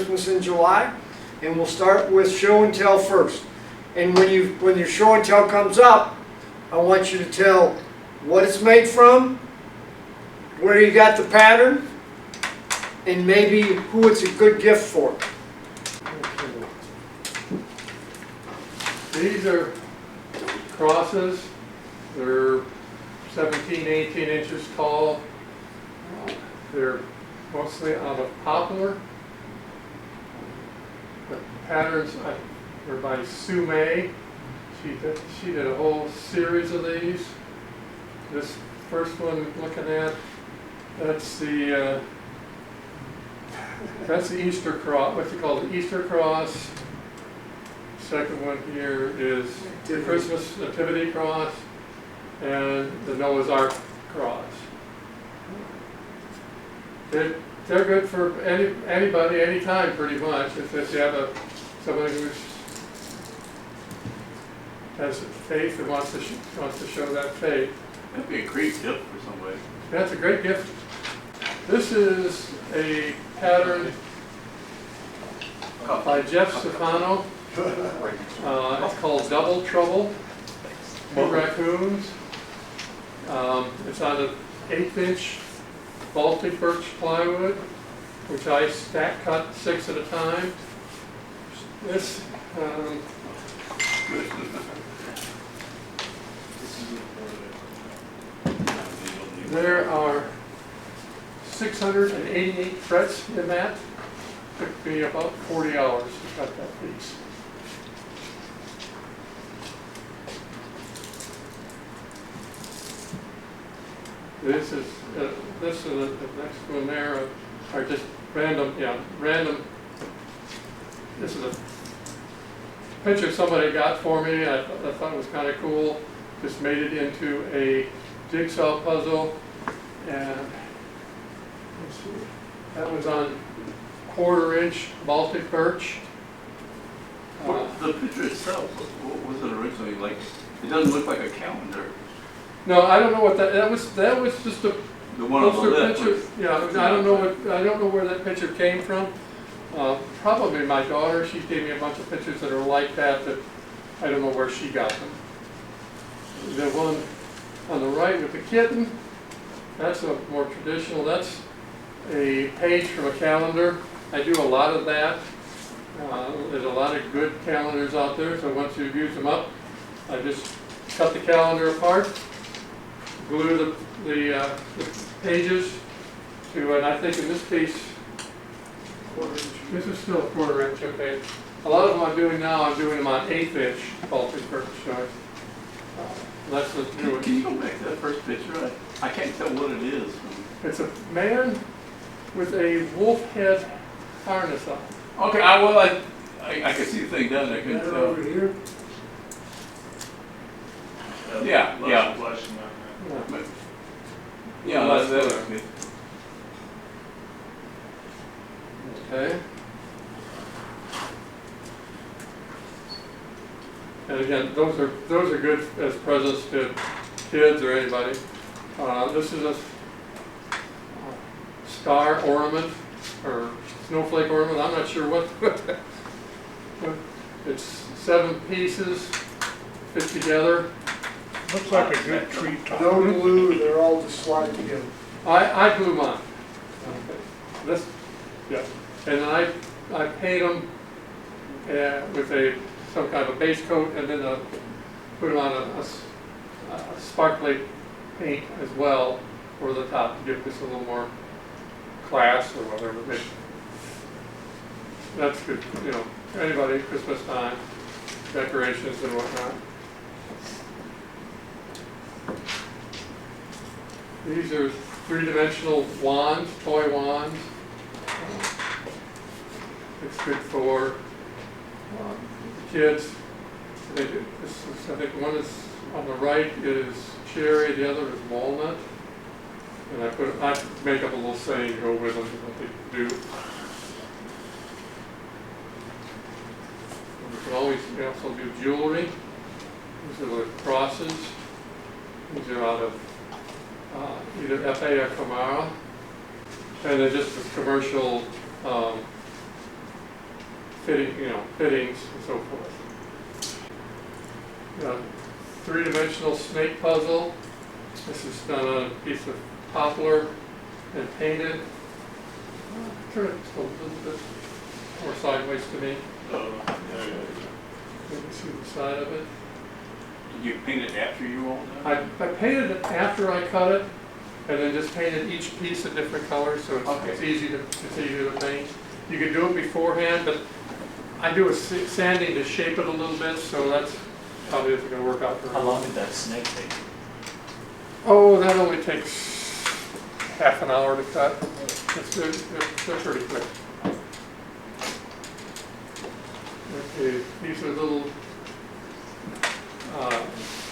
Christmas in July. And we'll start with show and tell first. And when your show and tell comes up, I want you to tell what it's made from, where you got the pattern, and maybe who it's a good gift for. These are crosses. They're 17, 18 inches tall. They're mostly out of poplar. The patterns are by Sue May. She did a whole series of these. This first one looking at, that's the Easter cross, what you call the Easter cross. Second one here is the Christmas nativity cross and the Noah's Ark cross. They're good for anybody, anytime, pretty much. If you have somebody who has faith and wants to show that faith. That'd be a great gift for somebody. That's a great gift. This is a pattern by Jeff Stefano. It's called Double Trouble, 2 raccoons. It's on an 1/8" Baltic birch plywood, which I stack cut 6 at a time. This, there are 688 frets in that. Took me about 40 hours to cut that piece. This is the next one there are just random. This is a picture somebody got for me. I thought it was kind of cool. Just made it into a jigsaw puzzle, and let's see, that was on 1/4" Baltic birch. The picture itself, what was it originally like? It doesn't look like a calendar. No, I don't know what that was. That was just a The one on the poster left. picture. Yeah, I don't know where that picture came from. Probably my daughter. She gave me a bunch of pictures that are like that. That I don't know where she got them. The one on the right with the kitten. That's a more traditional. That's a page from a calendar. I do a lot of that. There's a lot of good calendars out there. So once you've used them up, I just cut the calendar apart. Glue the pages to, and I think in this case, this is still a 1/4" okay. A lot of them I'm doing now, I'm doing them on 1/8" Baltic birch. So that's the new one. Can you go back to that first picture? I can't tell what it is. It's a man with a wolf head harness on. Okay, I can see the thing done. I can tell. Over here. Yeah. Yeah, that's good. Okay. And again, those are good as presents to kids or anybody. This is a star ornament or snowflake ornament. I'm not sure what. It's 7 pieces fit together. Looks like a good tree top. No glue, they're all just slide together. I glue mine. Okay. This, yeah, and then I paint them with some kind of a base coat, and then put them on a sparkly paint as well over the top to give this a little more class or whatever. That's good, anybody, Christmas time, decorations and whatnot. These are 3-dimensional wands, toy wands. It's good for kids. I think one is on the right is cherry, the other is walnut. And I make up a little saying to go with them, what they do. And you can always also do jewelry. These are the crosses. These are out of either FA or Camara. And they're just a commercial fittings and so forth. Three-dimensional snake puzzle. This is done on a piece of poplar and painted. Turn it just a little bit more sideways to me. You can see the side of it. You paint it after you all done? I painted it after I cut it, and then just painted each piece a different color, so it's easy to paint. You can do it beforehand, but I do a sanding to shape it a little bit, so that's probably isn't going to work out very well. How long did that snake take? Oh, that only takes half an hour to cut. They're pretty quick. Okay, these are little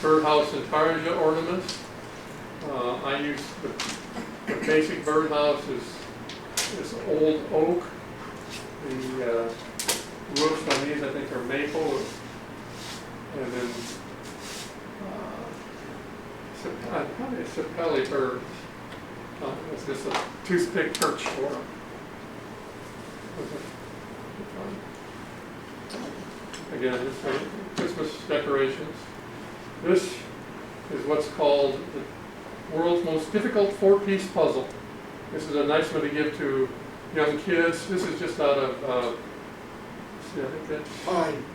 birdhouse and tarja ornaments. I use the basic birdhouse is old oak. The roofs on these I think are maple, and then probably a sapelli bird. It's just a toothpick perch for them. Again, this is Christmas decorations. This is what's called the world's most difficult 4-piece puzzle. This is a nice one to give to young kids. This is just out of, see, I think that's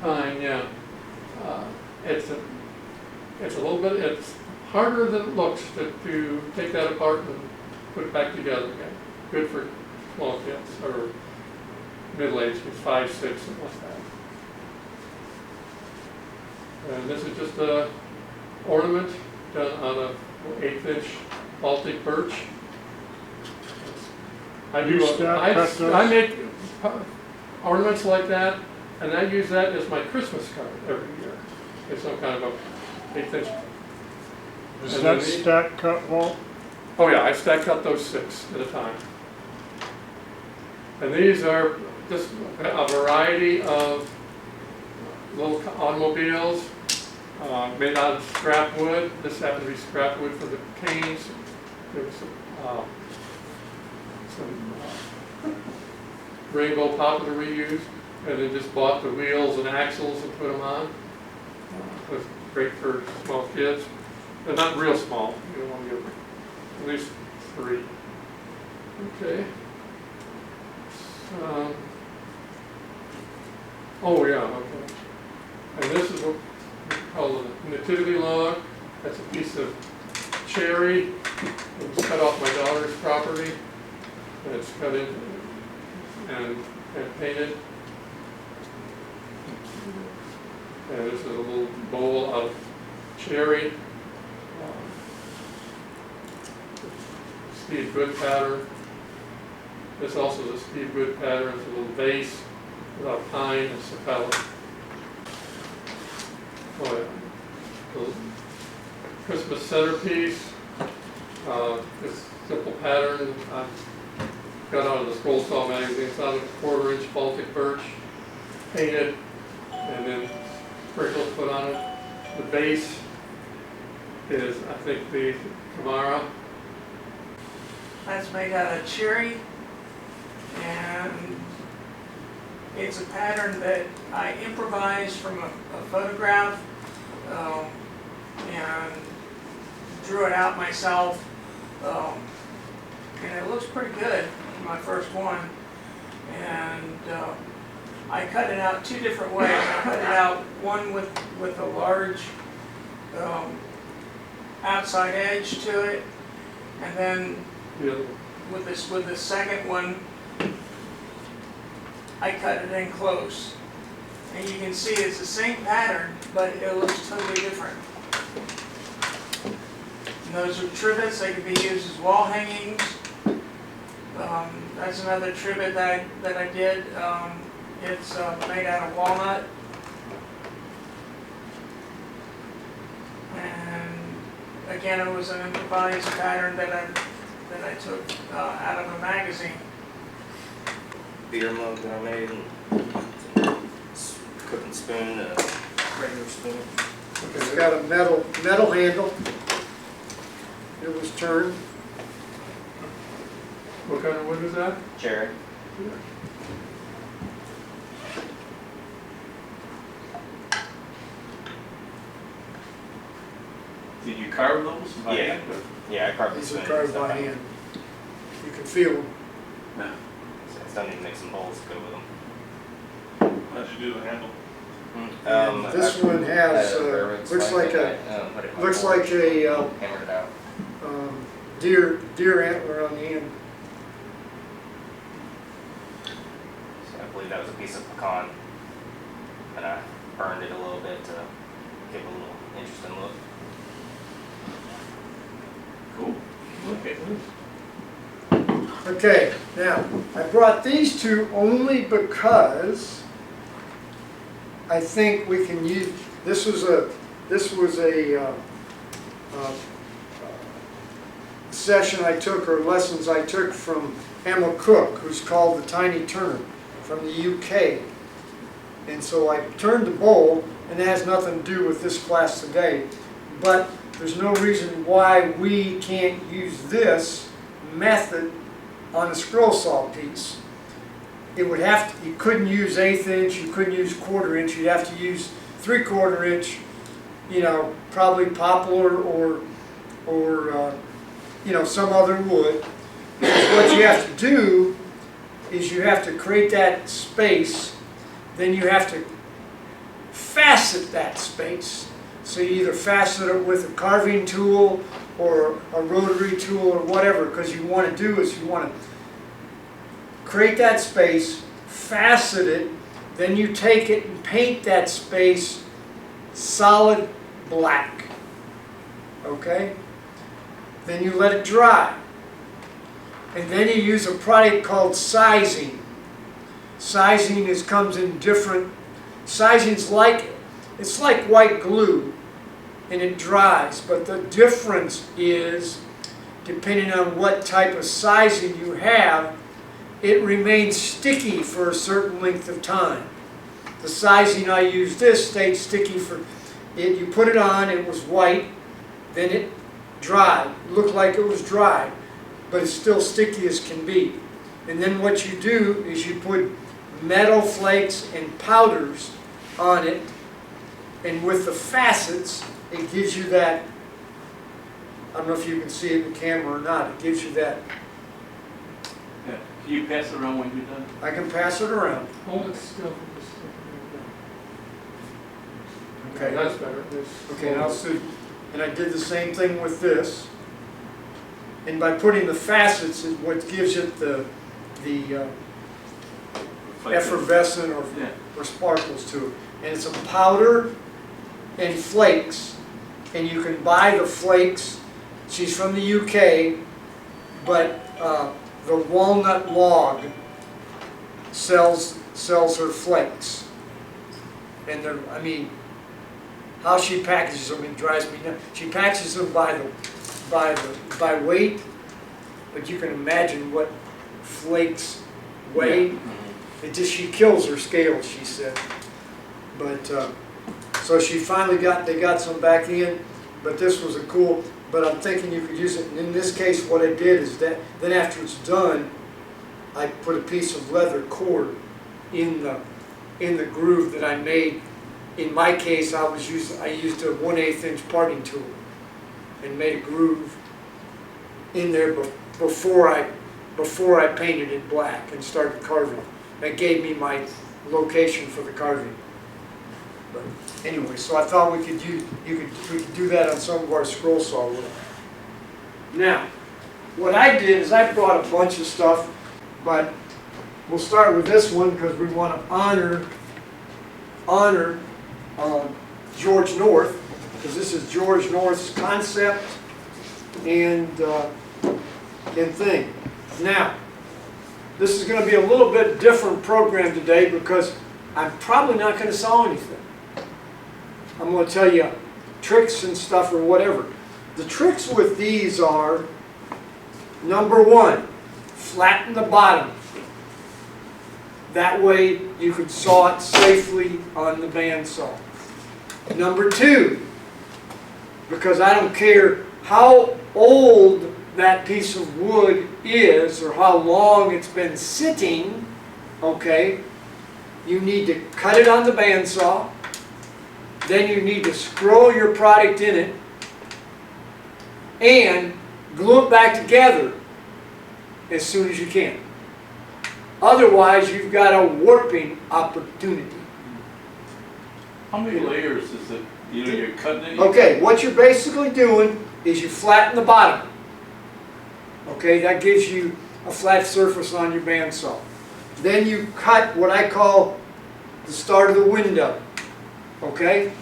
pine, yeah. It's a little bit, it's harder than it looks to take that apart and put it back together again. Good for small kids or middle-aged kids, 5, 6, something like that. And this is just a ornament done on a 1/8" Baltic birch. I make ornaments like that, and I use that as my Christmas card every year. It's some kind of a 1/8". Is that stack cut, Walt? Oh yeah, I stack cut those 6 at a time. And these are just a variety of little automobiles made out of scrap wood. This happened to be scrap wood for the canes. There was some rainbow poplar we used, and then just bought the wheels and axles and put them on. It was great for small kids. They're not real small. You don't want to give at least 3. Okay. Oh yeah, okay. And this is what we call the nativity log. That's a piece of cherry. It was cut off my daughter's property. And it's cut in and painted. And this is a little bowl of cherry. Steve Good pattern. This also is a Steve Good pattern. It's a little vase with pine and sapelli. Oh yeah. The Christmas centerpiece. This simple pattern I got out of the Scroll Saw magazine. It's out of a 1/4" Baltic birch, painted, and then sprinkles put on it. The base is, I think, the Kamara. That's made out of cherry, and it's a pattern that I improvised from a photograph and drew it out myself, and it looks pretty good for my first one. And I cut it out 2 different ways. I cut it out one with a large outside edge to it, and then with this second one, I cut it in close. And you can see it's the same pattern, but it looks totally different. And those are trivets. They can be used as wall hangings. That's another trivet that I did. It's made out of walnut. And again, it was an improvised pattern that I took out of a magazine. Beer mug that I made, and cooking spoon, a regular spoon. It's got a metal handle. It was turned. What kind of wood is that? Cherry. carve those by Yeah. hand? Yeah, I carved the These spoon are and carved stuff by out. hand. You can feel them. Yeah. So I still need to make some bowls to go with them. How'd you do the handle? And this one has, looks like a, looks like a Hammered it out. deer antler on the end. So I believe that was a piece of pecan. And I burned it a little bit to give it a little interesting look. Cool. Okay. Okay, now, I brought these two only because I think we can use, this was a session I took, or lessons I took from Emma Cook, who's called the Tiny Turner, from the UK. And so I turned the bowl, and it has nothing to do with this class today, but there's no reason why we can't use this method on a scroll saw piece. It would have to, you couldn't use 1/8 inch, you couldn't use 1/4 inch, you'd have to use 3/4 inch, you know, probably poplar or you know, some other wood. Because what you have to do is you have to create that space, then you have to facet that space. So you either facet it with a carving tool or a rotary tool or whatever, because you want to do is you want to create that space, facet it, then you take it and paint that space solid black. Okay? Then you let it dry. And then you use a product called sizing. Sizing comes in different, sizing's like, it's like white glue, and it dries, but the difference is, depending on what type of sizing you have, it remains sticky for a certain length of time. The sizing I used this stayed sticky for, you put it on, it was white, then it dried. It looked like it was dry, but it's still sticky as can be. And then what you do is you put metal flakes and powders on it, and with the facets, it gives you that, I don't know if you can see it in the camera or not, it gives you that. Yeah. Can you pass it around when you're done? I can pass it around. Hold it still for just a second. Okay. That's better. Okay, now so, and I did the same thing with this. And by putting the facets is what gives it the effervescent Yeah. or sparkles to it. And it's a powder and flakes. And you can buy the flakes. She's from the UK, but the Walnut Log sells her flakes. And they're, I mean, how she packages them, it drives me nuts. She packages them by weight, but you can imagine what flakes weigh. It just, she kills her scales, she said. But so she finally they got some back in, but this was a cool, but I'm thinking you could use it. And in this case, what I did is that, then after it's done, I put a piece of leather cord in the groove that I made. In my case, I used a 1/8 inch parting tool and made a groove in there before I painted it black and started carving. That gave me my location for the carving. But anyway, so I thought we could do that on some of our scroll saw wood. Now, what I did is I brought a bunch of stuff, but we'll start with this one because we want to honor George North, because this is George North's concept and thing. Now, this is going to be a little bit different program today because I'm probably not going to saw anything. I'm going to tell you tricks and stuff or whatever. The tricks with these are, number one, flatten the bottom. That way you can saw it safely on the bandsaw. Number two, because I don't care how old that piece of wood is or how long it's been sitting, okay, you need to cut it on the bandsaw, then you need to scroll your product in it, and glue it back together as soon as you can. Otherwise, you've got a warping opportunity. How many layers is it? You know, you're cutting it. Okay, what you're basically doing is you flatten the bottom. Okay, that gives you a flat surface on your bandsaw. Then you cut what I call the start of the window. Okay?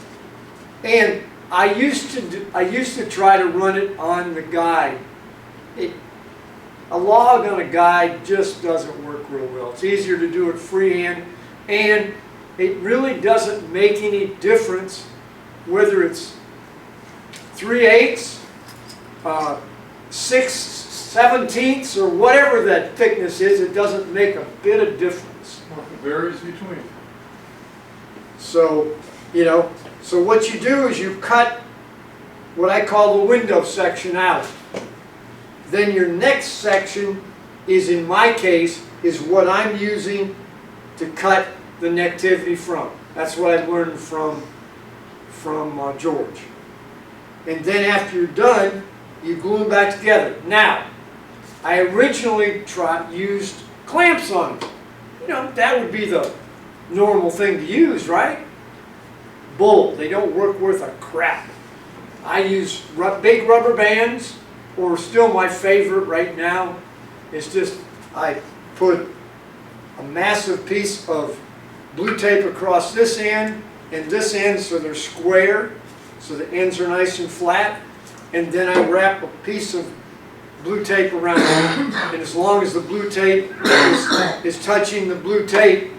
And I used to try to run it on the guide. A log on a guide just doesn't work real well. It's easier to do it freehand, and it really doesn't make any difference whether it's 3/8, 6/17, or whatever that thickness is. It doesn't make a bit of difference. It varies between. So, you know, so what you do is you cut what I call the window section out. Then your next section is, in my case, is what I'm using to cut the nativity from. That's what I learned from George. And then after you're done, you glue them back together. Now, I originally used clamps on them. You know, that would be the normal thing to use, right? Bull. They don't work worth a crap. I use big rubber bands, or still my favorite right now is just I put a massive piece of blue tape across this end and this end so they're square, so the ends are nice and flat, and then I wrap a piece of blue tape around it, and as long as the blue tape is touching the blue tape,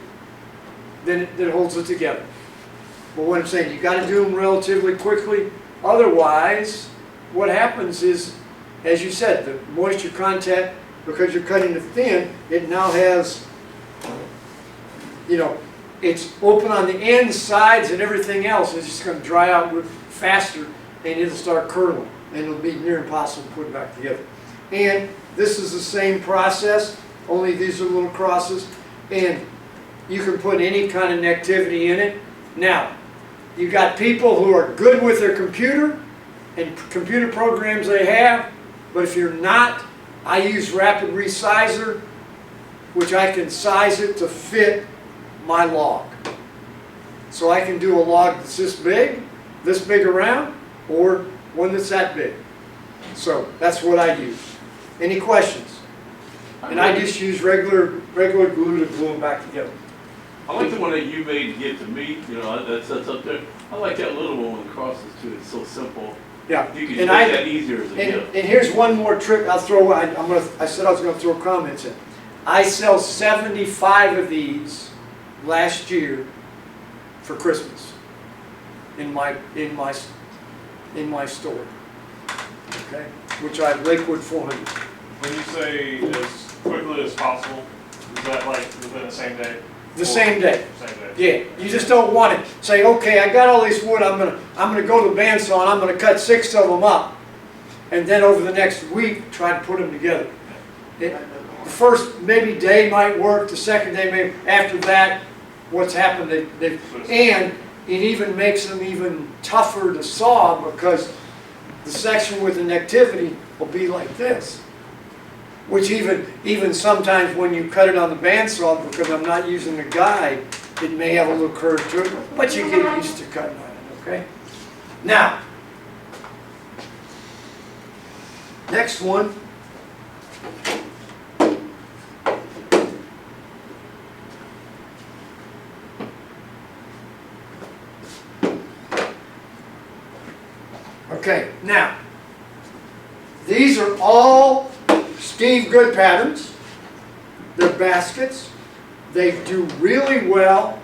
then it holds it together. But what I'm saying, you got to do them relatively quickly, otherwise what happens is, as you said, the moisture content, because you're cutting it thin, it now has, you know, it's open on the ends, sides, and everything else. It's just going to dry out faster, and it'll start curling, and it'll be near impossible to put it back together. And this is the same process, only these are little crosses, and you can put any kind of nativity in it. Now, you got people who are good with their computer and computer programs they have, but if you're not, I use Rapid Resizer, which I can size it to fit my log. So I can do a log that's this big around, or one that's that big. So that's what I use. Any questions? And I just use regular glue to glue them back together. I like the one that you made to get to me, you know, that's up there. I like that little one with the crosses too, it's so simple. Yeah. You can make that easier as a gift. And here's one more trick I'll throw. I said I was going to throw comments in. I sell 75 of these last year for Christmas in my store. Okay, which I have Lakewood 400. When you say as quickly as possible, is that like within the same day? The same day. Same day. Yeah, you just don't want to say, okay, I got all this wood, I'm gonna go to the bandsaw and I'm gonna cut 6 of them up, and then over the next week try to put them together. The first maybe day might work, the second day maybe. After that, what's happened? And it even makes them even tougher to saw, because the section with the nativity will be like this. Which even sometimes when you cut it on the bandsaw, because I'm not using the guide, it may have a little curve to it, but you get used to cutting on it, okay? Now, next one. Okay, now, these are all Steve Good patterns. They're baskets. They do really well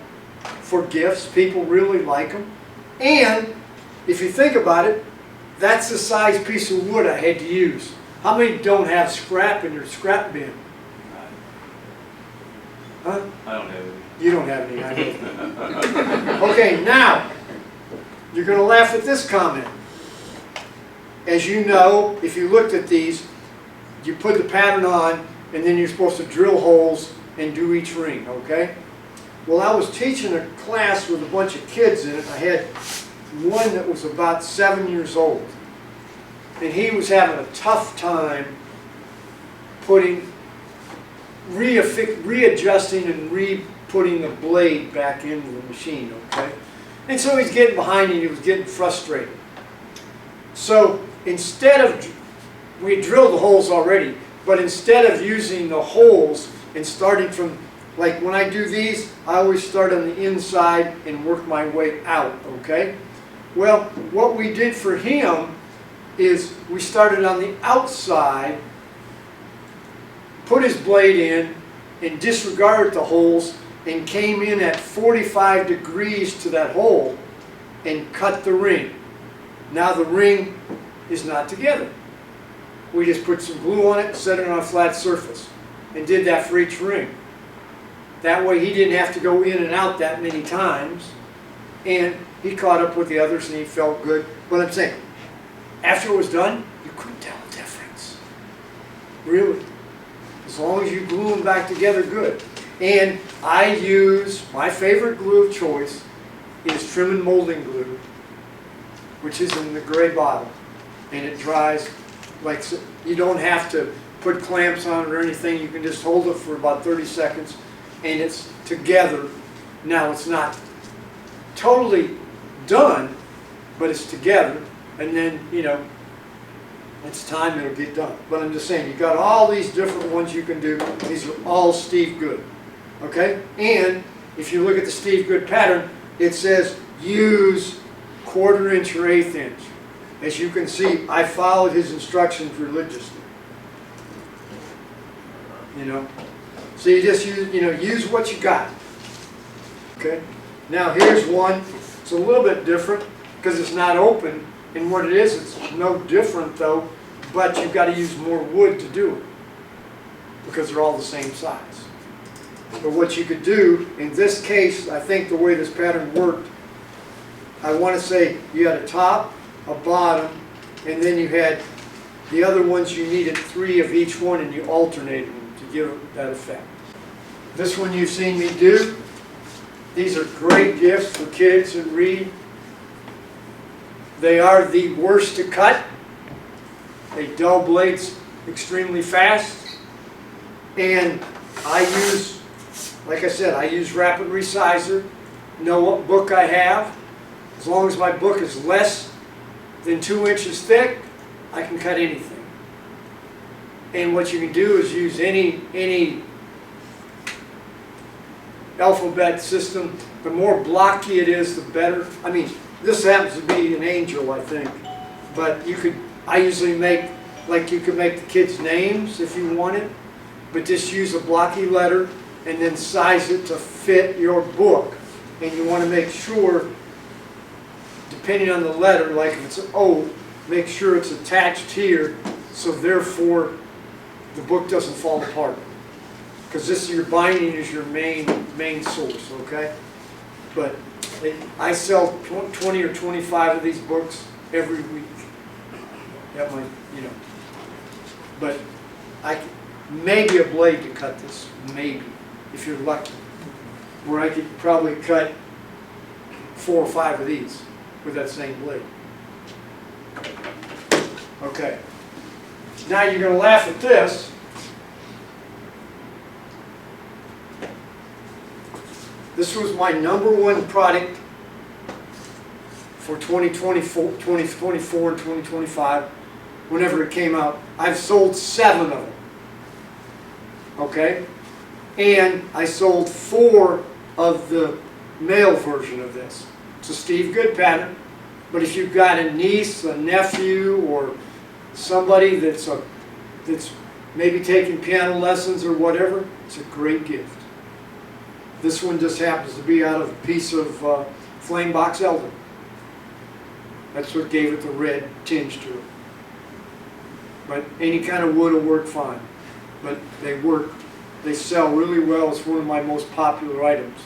for gifts. People really like them. And if you think about it, that's the size piece of wood I had to use. How many don't have scrap in your scrap bin? Huh? I don't have any. You don't have any, I know. Okay, now, you're going to laugh at this comment. As you know, if you looked at these, you put the pattern on, and then you're supposed to drill holes and do each ring, okay? Well, I was teaching a class with a bunch of kids in it. I had one that was about 7 years old. and he was having a tough time readjusting and re-putting the blade back into the machine, okay? And so he's getting behind and he was getting frustrated. So instead of, we drilled the holes already, but instead of using the holes and starting from, like when I do these, I always start on the inside and work my way out, okay? Well, what we did for him is we started on the outside, put his blade in, and disregarded the holes, and came in at 45 degrees to that hole and cut the ring. Now the ring is not together. We just put some glue on it, set it on a flat surface, and did that for each ring. That way he didn't have to go in and out that many times, and he caught up with the others and he felt good. But I'm saying, after it was done, you couldn't tell a difference. Really. As long as you glue them back together good. And I use, my favorite glue of choice is trim and molding glue, which is in the gray bottle. And it dries like, you don't have to put clamps on it or anything. You can just hold it for about 30 seconds and it's together. Now it's not totally done, but it's together. And then, you know, it's time it'll get done. But I'm just saying, you got all these different ones you can do. These are all Steve Good. Okay? And if you look at the Steve Good pattern, it says use 1/4 inch or 1/8 inch. As you can see, I followed his instructions religiously. You know? So you just use, use what you got. Okay? Now here's one. It's a little bit different because it's not open. And what it is, it's no different though, but you've got to use more wood to do it because they're all the same size. But what you could do, in this case, I think the way this pattern worked, I want to say you had a top, a bottom, and then you had the other ones you needed 3 of each one and you alternated them to give that effect. This one you've seen me do. These are great gifts for kids and read. They are the worst to cut. They dull blades extremely fast. And I use, like I said, I use Rapid Resizer. Know what book I have. As long as my book is less than 2 inches thick, I can cut anything. And what you can do is use any alphabet system. The more blocky it is, the better. I mean, this happens to be an angel, I think. But you could, I usually make, like you could make the kids' names if you wanted, but just use a blocky letter and then size it to fit your book. And you want to make sure, depending on the letter, like if it's an O, make sure it's attached here, so therefore the book doesn't fall apart. Because this, your binding is your main source, okay? But I sell 20 or 25 of these books every week. At my, But maybe a blade to cut this, maybe, if you're lucky. Where I could probably cut 4 or 5 of these with that same blade. Okay. Now you're going to laugh at this. This was my #1 product for 2024 and 2025, whenever it came out. I've sold 7 of them. Okay? And I sold 4 of the male version of this. It's a Steve Good pattern, but if you've got a niece, a nephew, or somebody that's maybe taking piano lessons or whatever, it's a great gift. This one just happens to be out of a piece of flame box elder. That's what gave it the red tinge to it. But any kind of wood will work fine. But they work, they sell really well. It's one of my most popular items.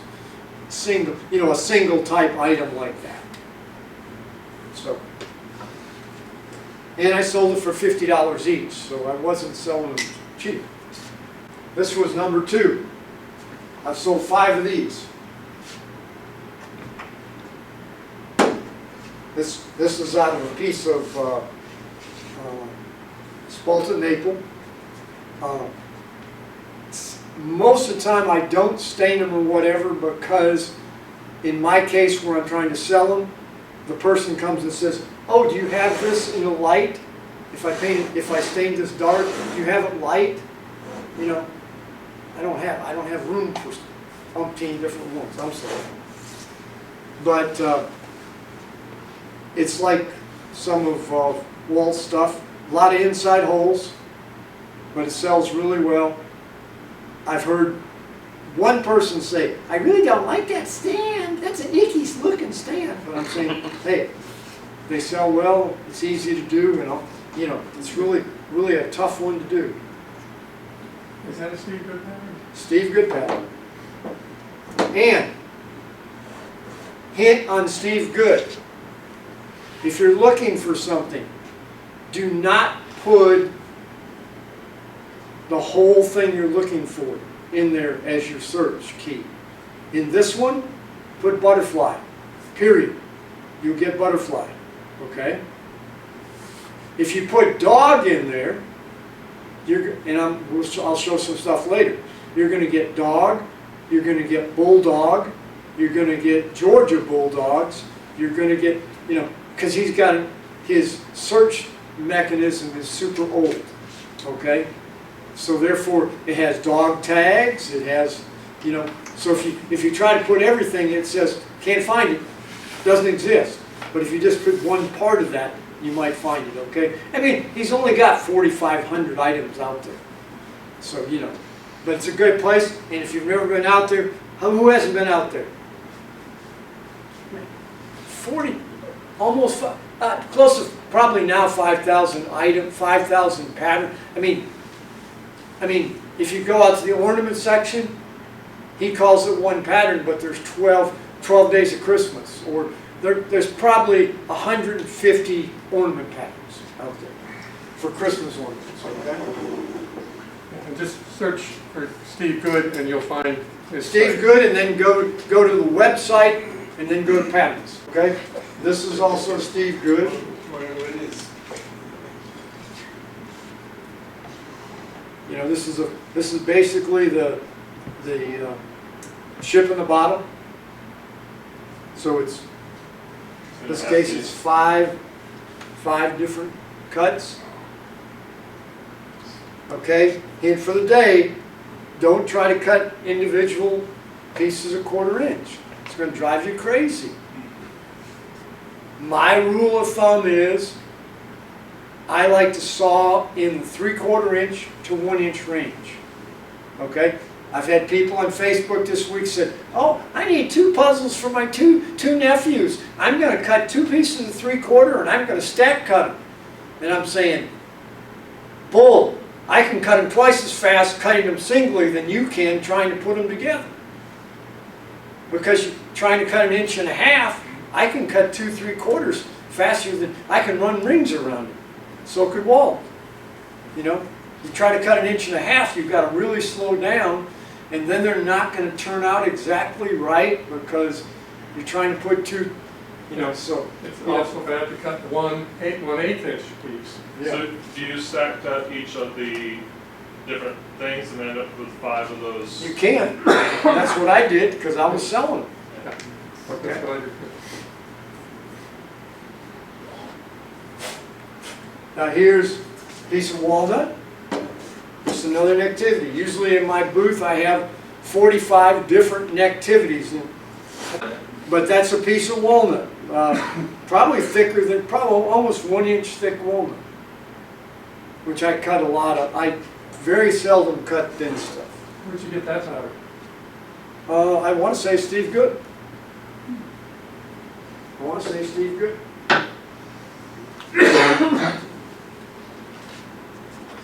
A single type item like that. So, and I sold it for $50 each, so I wasn't selling them cheap. This was #2. I've sold 5 of these. This is out of a piece of spalted maple. Most of the time I don't stain them or whatever, because in my case where I'm trying to sell them, the person comes and says, oh, do you have this in a light? If I stain this dark, do you have it light? You know, I don't have room for umpteen different ones, I'm sorry. But it's like some of Walt's stuff, a lot of inside holes, but it sells really well. I've heard one person say, I really don't like that stand, that's an icky looking stand. But I'm saying, hey, they sell well, it's easy to do, and you know, it's really a tough one to do. Is that a Steve Good pattern? Steve Good pattern. And hint on Steve Good. If you're looking for something, do not put the whole thing you're looking for in there as your search key. In this one, put butterfly, period. You'll get butterfly, okay? If you put dog in there, I'll show some stuff later. You're going to get dog, you're going to get bulldog, you're going to get Georgia bulldogs, you're going to get, you know, because he's got his search mechanism is super old, okay? So therefore, it has dog tags, it has, you know, so if you try to put everything, it says, can't find it, doesn't exist. But if you just put one part of that, you might find it, okay? I mean, he's only got 4,500 items out there. So, you know, but it's a good place, and if you've never been out there, who hasn't been out there? 40, almost, close to probably now 5,000 items, 5,000 pattern. I mean, if you go out to the ornament section, he calls it one pattern, but there's 12 days of Christmas, or there's probably 150 ornament patterns out there for Christmas ornaments, okay? And just search for Steve Good and you'll find his Steve site. Good, and then go to the website, and then go to patterns, okay? This is also Steve Good. Whatever it is. You know, this is basically the ship in the bottle. So it's, in this case, it's five different cuts. Okay, and for the day, don't try to cut individual pieces a 1/4 inch. It's going to drive you crazy. My rule of thumb is I like to saw in the 3/4 inch to 1 inch range. Okay? I've had people on Facebook this week said, oh, I need 2 puzzles for my two nephews. I'm going to cut 2 pieces of 3/4 and I'm going to stack cut them. And I'm saying, bull, I can cut them twice as fast cutting them singly than you can trying to put them together. Because you're trying to cut 1.5 inches, I can cut 2 3/4 faster than, I can run rings around it. So could Walt. You know, you try to cut 1.5 inches, you've got to really slow down, and then they're not going to turn out exactly right because you're trying to put 2, you know, so. It's also bad to cut 1/8 inch piece. Yeah. So do you stack cut each of the different things and end up with 5 of those? You can. That's what I did because I was selling them. That's Okay. what I do. Now here's a piece of walnut. Just another nativity. Usually in my booth I have 45 different nativities. But that's a piece of walnut. Probably thicker than, probably almost 1 inch thick walnut. Which I cut a lot of. I very seldom cut thin stuff. Where'd you get that pattern? I want to say Steve Good. I want to say Steve Good.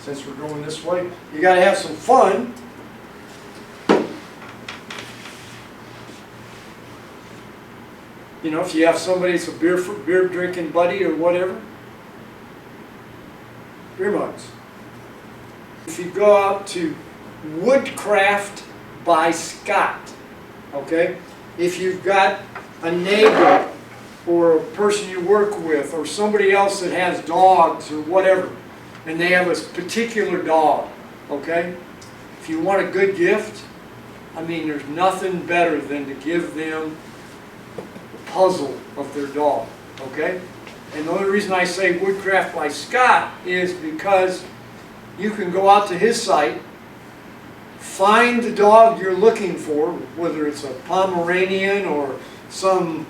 Since we're going this way, you got to have some fun. You know, if you have somebody that's a beer drinking buddy or whatever, beer mugs. If you go out to Woodcraft by Scott, okay? If you've got a neighbor or a person you work with, or somebody else that has dogs or whatever, and they have a particular dog, okay? If you want a good gift, I mean, there's nothing better than to give them the puzzle of their dog, okay? And the only reason I say Woodcraft by Scott is because you can go out to his site, find the dog you're looking for, whether it's a Pomeranian or some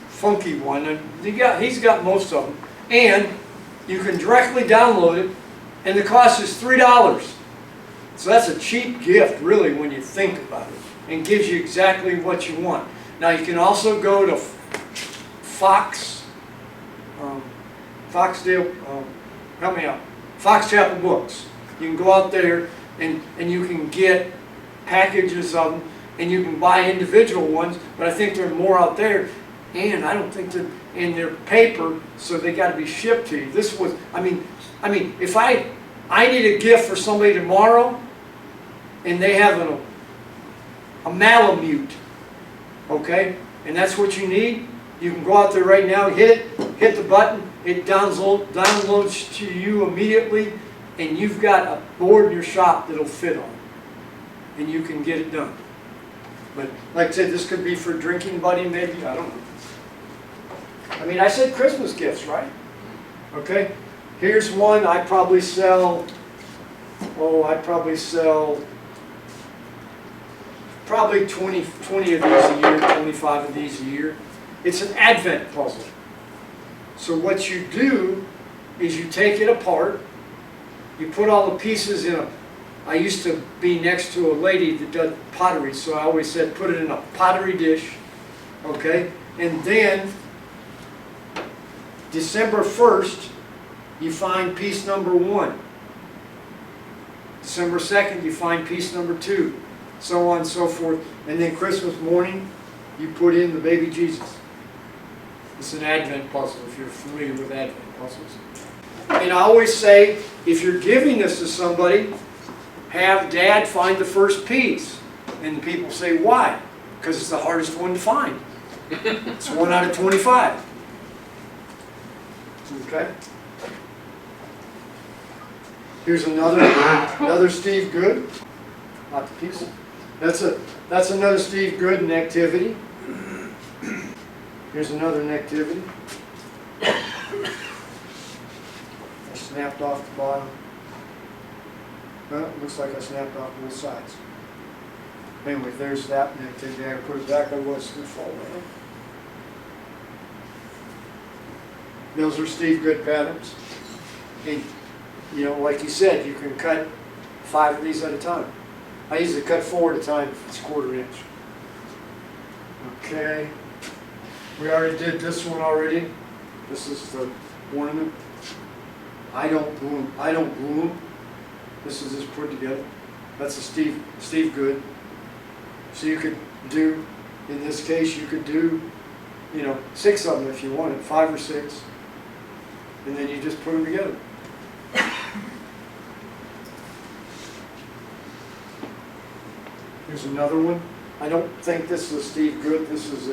funky one, and he's got most of them, and you can directly download it, and the cost is $3. So that's a cheap gift, really, when you think about it, and gives you exactly what you want. Now you can also go to help me out, Fox Chapel Books. You can go out there and you can get packages of them, and you can buy individual ones, but I think there are more out there, and I don't think and they're paper, so they got to be shipped to you. This was, I mean, if I need a gift for somebody tomorrow, and they have a Malamute, okay, and that's what you need, you can go out there right now, hit the button, it downloads to you immediately, and you've got a board in your shop that'll fit on it, and you can get it done. But like I said, this could be for a drinking buddy, maybe, I don't know. I mean, I said Christmas gifts, right? Okay, here's one I probably sell, probably 20 of these a year, 25 of these a year. It's an advent puzzle. So what you do is you take it apart, you put all the pieces in I used to be next to a lady that does pottery, so I always said put it in a pottery dish, okay? And then December 1st, you find piece number 1. December 2nd, you find piece number 2, so on and so forth. And then Christmas morning, you put in the baby Jesus. It's an Advent puzzle, if you're familiar with Advent puzzles. And I always say, if you're giving this to somebody, have Dad find the first piece. And the people say, why? Because it's the hardest one to find. It's 1 out of 25. Okay? Here's another Steve Good. Not the piece. That's another Steve Good Nativity. Here's another Nativity. I snapped off the bottom. Well, it looks like I snapped off both sides. Anyway, there's that Nativity. I put it back. I was going to fall down. Those are Steve Good patterns. And, you know, like you said, you can cut 5 of these at a time. I usually cut 4 at a time if it's 1/4 inch. Okay. We already did this one already. This is the ornament. I don't glue them. This is just put together. That's a Steve Good. So you could do, in this case, you could do, 6 of them if you wanted, 5 or 6. And then you just put them together. Here's another one. I don't think this is a Steve Good. This was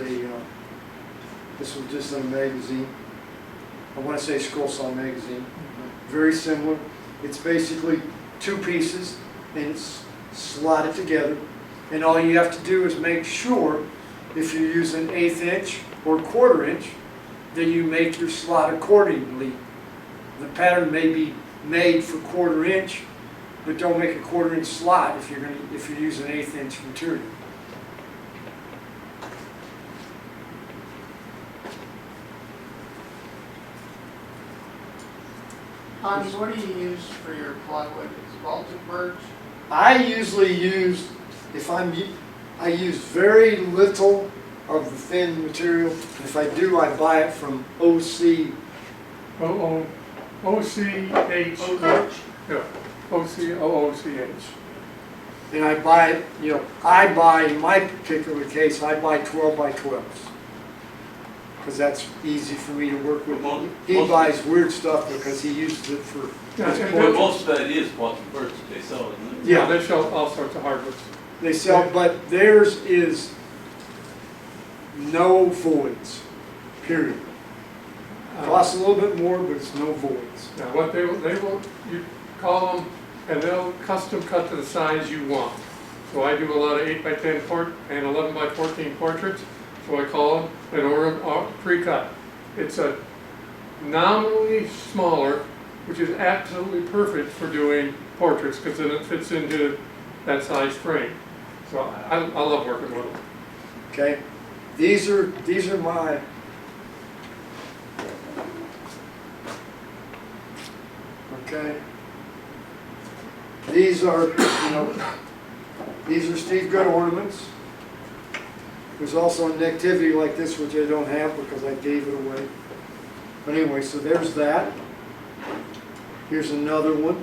just in a magazine. I want to say Scroll Saw magazine. Very similar. It's basically 2 pieces and it's slotted together. And all you have to do is make sure, if you're using 1/8 inch or 1/4 inch, that you make your slot accordingly. The pattern may be made for 1/4 inch, but don't make a 1/4 inch slot if you're using 1/8 inch material. Hans, what do you use for your plywood? Is Baltic birch? I usually use, I use very little of the thin material. If I do, I buy it from OC. OCH. Yeah, OCOOCH. And I buy it, in my particular case, I buy 12 by 12s. Because that's easy for me to work with. He buys weird stuff because he uses it for his Yeah, But most of that is Baltic birch that they sell, isn't it? Yeah, they sell all sorts of hardwoods. They sell, but theirs is no voids, period. Costs a little bit more, but it's no voids. Now, what they will, you call them, and they'll custom cut to the size you want. So I do a lot of 8x10 and 11x14 portraits, so I call them and order them pre-cut. It's a nominally smaller, which is absolutely perfect for doing portraits, because then it fits into that size frame. So I love working with them. Okay, these are my. Okay. These are, these are Steve Good ornaments. There's also a nativity like this, which I don't have because I gave it away. But anyway, so there's that. Here's another one.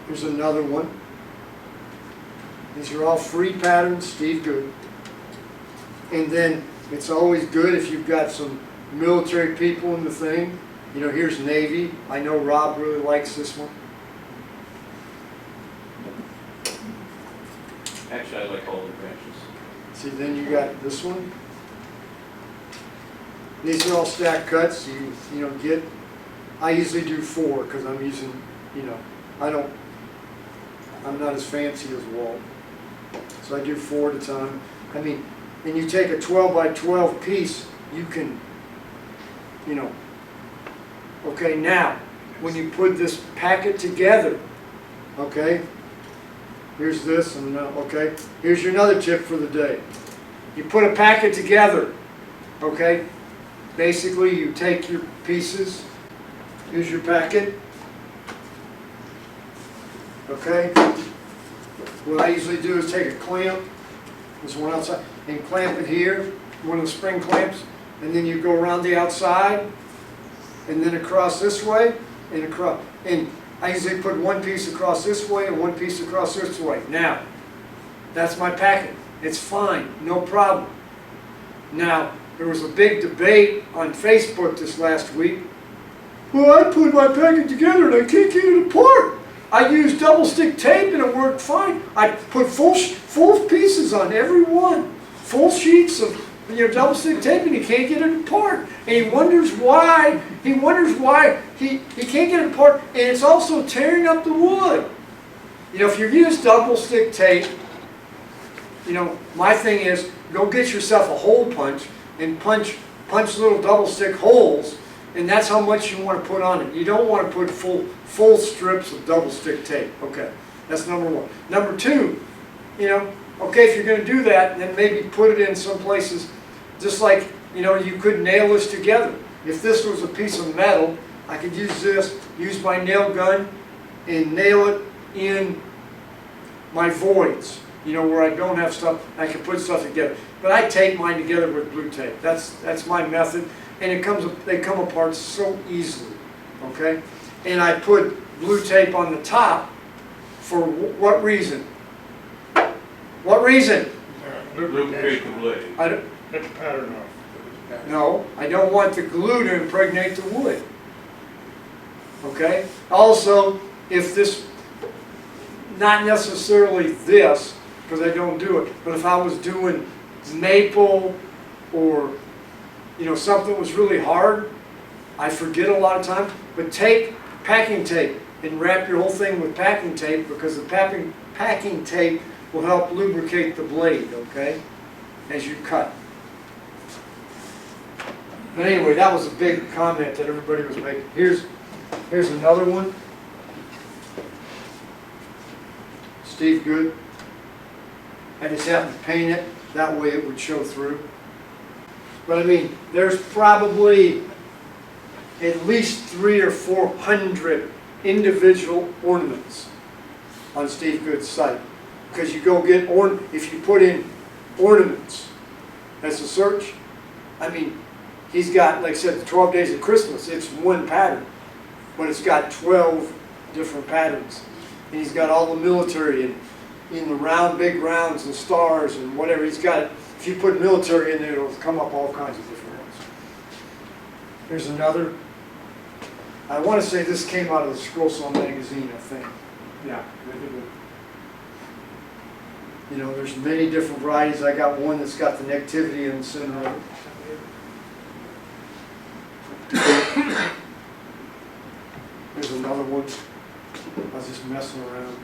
Here's another one. These are all free patterns, Steve Good. And then it's always good if you've got some military people in the thing. Here's Navy. I know Rob really likes this one. Actually, I like all the branches. See, then you got this one. These are all stack cuts. You get. I usually do 4 because I'm using. I'm not as fancy as Walt, so I do 4 at a time. I mean, and you take a 12x12 piece, you can. Okay, now when you put this packet together, okay. Here's this, and okay. Here's your another tip for the day. You put a packet together, okay. Basically, you take your pieces. Here's your packet. Okay. What I usually do is take a clamp. There's one outside, and clamp it here, one of the spring clamps, and then you go around the outside, and then across this way, and across. And I usually put one piece across this way and one piece across this way. Now, that's my packet. It's fine, no problem. Now, there was a big debate on Facebook this last week. Well, I put my packet together and I can't get it apart. I used double stick tape and it worked fine. I put full pieces on every one. Full sheets of double stick tape and he can't get it apart. And he wonders why he can't get it apart, and it's also tearing up the wood. If you use double stick tape, my thing is go get yourself a hole punch and punch little double stick holes, and that's how much you want to put on it. You don't want to put full strips of double stick tape. Okay, that's number 1. Number 2, okay, if you're going to do that, then maybe put it in some places, just like, you could nail this together. If this was a piece of metal, I could use my nail gun and nail it in my voids, where I don't have stuff, I can put stuff together. But I tape mine together with blue tape. That's my method, and they come apart so easily, okay? And I put blue tape on the top for what reason? What reason? Lubricate the blade. Get the pattern off. No, I don't want the glue to impregnate the wood. Okay? Also, if this, not necessarily this, because I don't do it, but if I was doing maple or, something that was really hard, I forget a lot of times, but take packing tape and wrap your whole thing with packing tape, because the packing tape will help lubricate the blade, okay, as you cut. But anyway, that was a big comment that everybody was making. Here's another one. Steve Good. I just happened to paint it. That way it would show through. But I mean, there's probably at least 300 or 400 individual ornaments on Steve Good's site. Because you go get, if you put in ornaments as a search, I mean, he's got, like I said, the 12 Days of Christmas. It's one pattern, but it's got 12 different patterns. And he's got all the military and in the round, big rounds and stars and whatever. He's got, if you put military in there, it'll come up all kinds of different ones. Here's another. I want to say this came out of the Scroll Saw magazine, I think. Yeah, they did it. You know, there's many different varieties. I got one that's got the nativity in the center of it. Here's another one. I was just messing around.